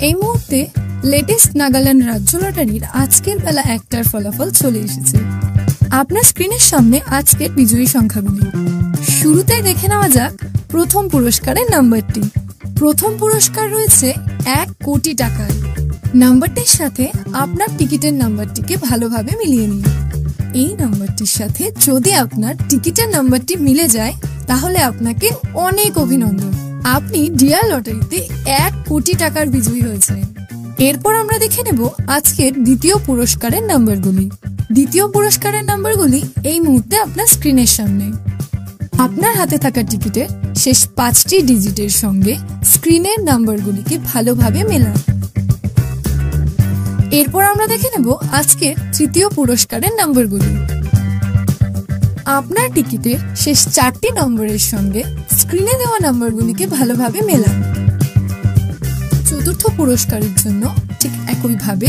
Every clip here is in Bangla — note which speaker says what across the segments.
Speaker 1: এই মুহূর্তে লেটেস্ট নাগাল্যান্ড রাজ্য লটারির আজকের বেলা 1টার ফলাফল চলে এসেছে। আপনার স্ক্রিনের সামনে আজকের বিজয়ী সংখ্যাগুলি। শুরুতেই দেখে নেওয়া যাক প্রথম পুরস্কারের নাম্বারটি। প্রথম পুরস্কার রয়েছে 1 কোটি টাকার। নাম্বারটির সাথে আপনার টিকিটের নাম্বারটিকে ভালোভাবে মিলিয়ে নিন। এই নাম্বারটির সাথে যদি আপনার টিকিটের নাম্বারটি মিলে যায় তাহলে আপনাকে অনেক অভিনন্দন, আপনি ডিয়ার লটারিতে 1 কোটি টাকার বিজয়ী হয়েছে। এরপর আমরা দেখে নেব আজকের দ্বিতীয় পুরস্কারের নাম্বারগুলি। দ্বিতীয় পুরস্কারের নাম্বারগুলি এই মুহূর্তে আপনার স্ক্রিনের সামনে। আপনার হাতে থাকা টিকিটের শেষ 5টি ডিজিটের সঙ্গে স্ক্রিনের নাম্বারগুলিকে ভালোভাবে মেলান। এরপর আমরা দেখে নেব আজকের তৃতীয় পুরস্কারের নাম্বারগুলি। আপনার টিকিটের শেষ 4টি নম্বরের সঙ্গে স্ক্রিনে দেওয়া নাম্বারগুলিকে ভালোভাবে মেলান। চতুর্থ পুরস্কারের জন্য ঠিক একইভাবে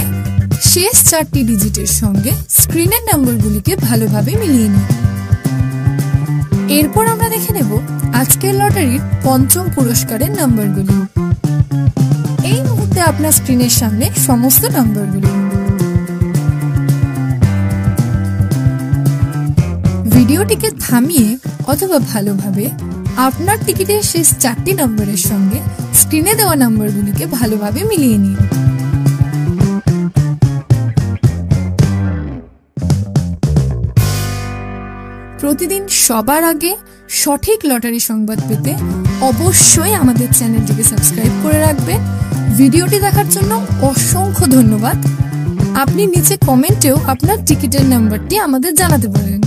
Speaker 1: শেষ 4টি ডিজিটের সঙ্গে স্ক্রিনের নাম্বারগুলিকে ভালোভাবে মিলিয়ে নিন। এরপর আমরা দেখে নেব আজকের লটারির পঞ্চম পুরস্কারের নাম্বারগুলি। এই মুহূর্তে আপনার স্ক্রিনের সামনে সমস্ত নাম্বারগুলি। ভিডিওটিকে থামিয়ে অথবা ভালোভাবে আপনার টিকিটের শেষ 4টি নম্বরের সঙ্গে স্ক্রিনে দেওয়া নাম্বারগুলিকে ভালোভাবে মিলিয়ে নিন। প্রতিদিন সবার আগে সঠিক লটারি সংবাদ পেতে অবশ্যই আমাদের চ্যানেলটিকে সাবস্ক্রাইব করে রাখবেন। ভিডিওটি দেখার জন্য অসংখ্য ধন্যবাদ। আপনি নিচে কমেন্টেও আপনার টিকিটের নাম্বারটি আমাদের জানাতে পারেন।